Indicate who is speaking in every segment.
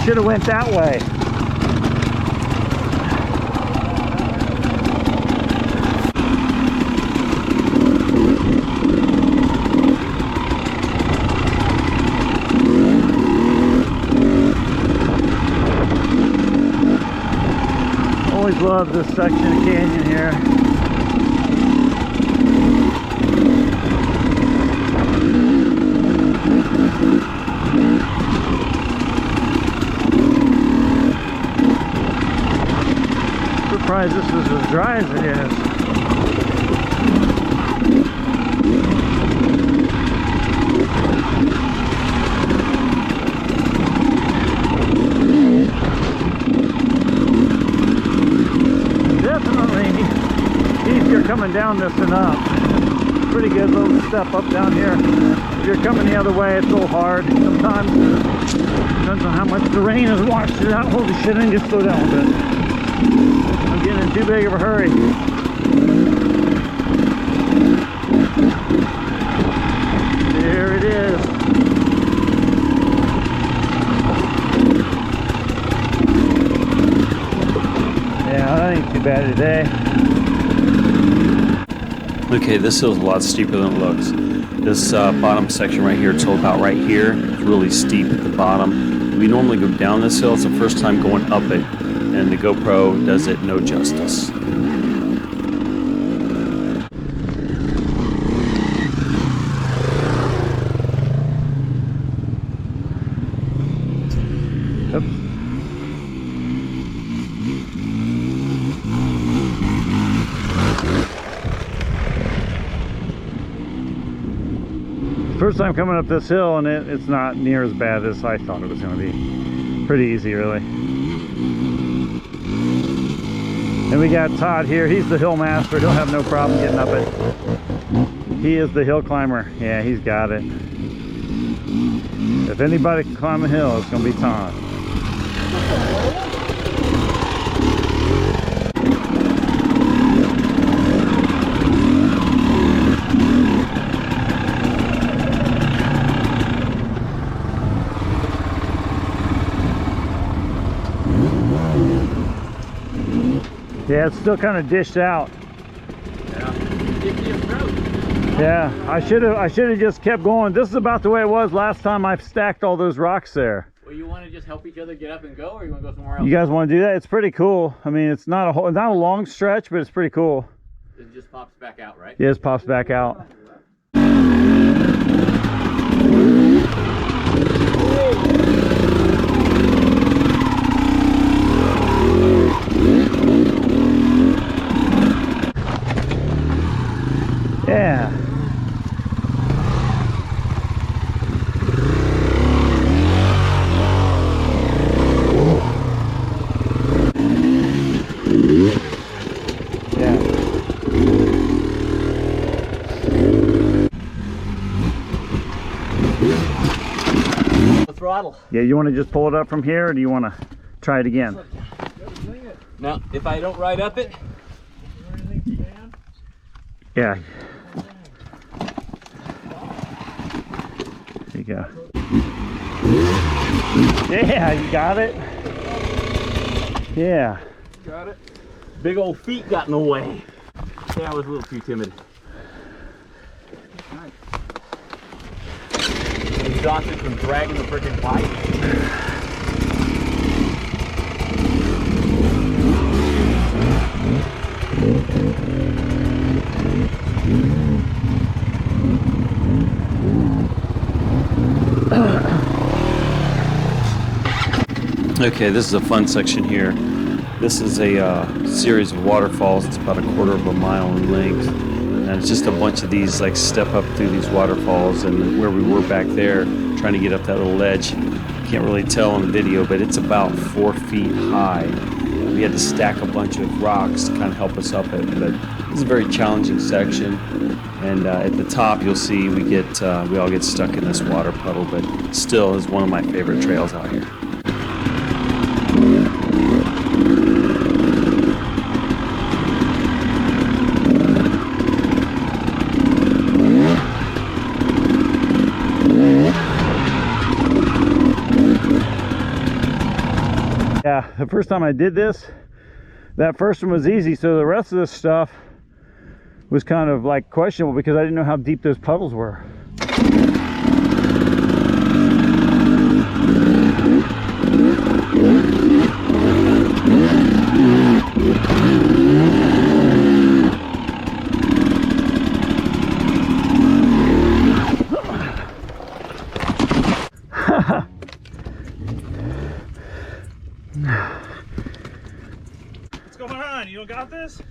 Speaker 1: should have went that way. Always love this section of canyon here. Surprised this is as dry as it is. Coming down this and up. Pretty good little step up down here. If you're coming the other way, it's a little hard sometimes. Depends on how much the rain has washed it out. Holy shit, I need to slow down a bit. I'm getting in too big of a hurry. There it is. Yeah, that ain't too bad today.
Speaker 2: Okay, this hill's a lot steeper than it looks. This bottom section right here, it's all about right here. It's really steep at the bottom. We normally go down this hill. It's the first time going up it, and the GoPro does it no justice.
Speaker 1: First time coming up this hill, and it's not near as bad as I thought it was going to be. Pretty easy, really. And we got Todd here. He's the hill master. He'll have no problem getting up it. He is the hill climber. Yeah, he's got it. If anybody can climb a hill, it's going to be Todd. Yeah, it's still kind of dished out. Yeah, I should have just kept going. This is about the way it was last time I stacked all those rocks there.
Speaker 3: Well, you want to just help each other get up and go, or you want to go somewhere else?
Speaker 1: You guys want to do that? It's pretty cool. I mean, it's not a long stretch, but it's pretty cool.
Speaker 3: It just pops back out, right?
Speaker 1: Yeah, it pops back out. Yeah. Yeah.
Speaker 3: The throttle.
Speaker 1: Yeah, you want to just pull it up from here, or do you want to try it again?
Speaker 3: Now, if I don't ride up it.
Speaker 1: Yeah. There you go. Yeah, you got it. Yeah.
Speaker 3: Got it. Big old feet got in the way. Yeah, I was a little too timid. Nice. Exhausted from dragging the freaking pipe.
Speaker 2: Okay, this is a fun section here. This is a series of waterfalls. It's about 1/4 of a mile in length, and it's just a bunch of these like step up through these waterfalls. And where we were back there trying to get up that little ledge, can't really tell on the video, but it's about 4 feet high. We had to stack a bunch of rocks to kind of help us up it, but it's a very challenging section. And at the top, you'll see we all get stuck in this water puddle, but still is one of my favorite trails out here.
Speaker 1: Yeah, the first time I did this, that first one was easy, so the rest of this stuff was kind of like questionable because I didn't know how deep those puddles were.
Speaker 3: What's going on? You don't got this?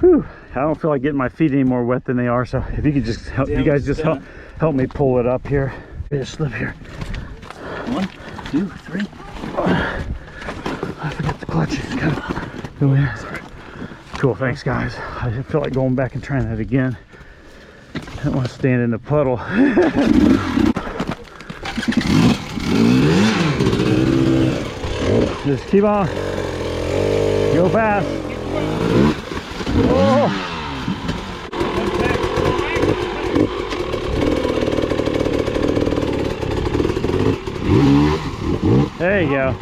Speaker 1: Whew, I don't feel like getting my feet any more wet than they are, so if you could just help, you guys just help me pull it up here. Just slip here.
Speaker 3: 1, 2, 3.
Speaker 1: I forgot the clutch. It's gotta go in. Cool, thanks guys. I feel like going back and trying that again. I don't want to stand in the puddle. Just keep on. Go fast. Oh. There you go.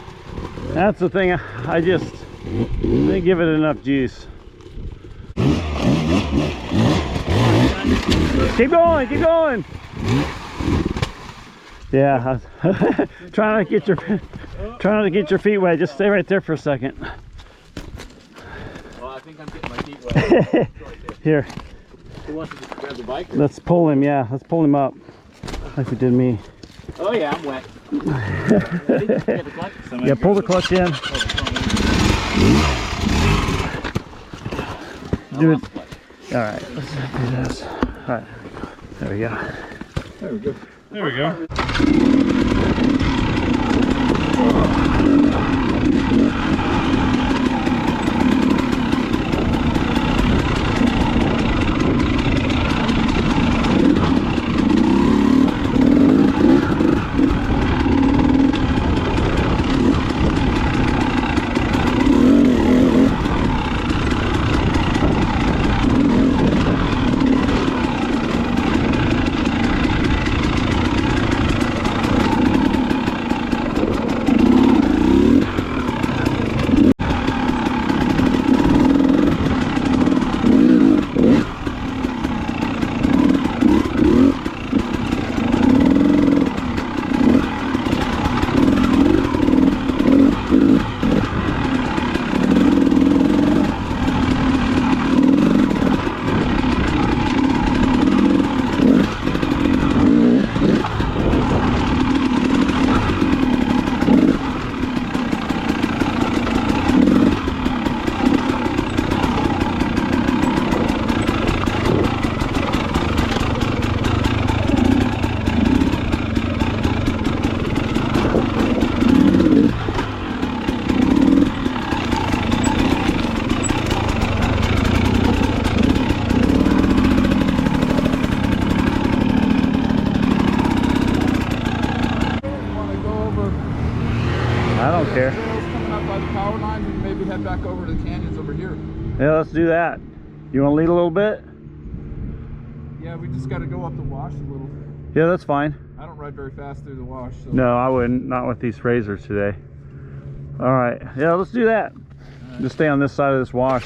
Speaker 1: That's the thing. I just didn't give it enough juice. Keep going, keep going. Yeah, trying not to get your feet wet. Just stay right there for a second.
Speaker 3: Well, I think I'm getting my feet wet.
Speaker 1: Here.
Speaker 3: Who wants to just grab the bike?
Speaker 1: Let's pull him. Yeah, let's pull him up, like we did me.
Speaker 3: Oh yeah, I'm wet. Ready? Get the clutch?
Speaker 1: Yeah, pull the clutch in. Do it. All right, let's do this. All right, there we go.
Speaker 3: There we go.
Speaker 2: There we go.
Speaker 1: I don't care.
Speaker 4: Coming up by the power lines, and maybe head back over to the canyons over here.
Speaker 1: Yeah, let's do that. You want to lead a little bit?
Speaker 4: Yeah, we just got to go up the wash a little.
Speaker 1: Yeah, that's fine.
Speaker 4: I don't ride very fast through the wash. So.
Speaker 1: No, I wouldn't. Not with these Razors today. All right. Yeah, let's do that. Just stay on this side of this wash.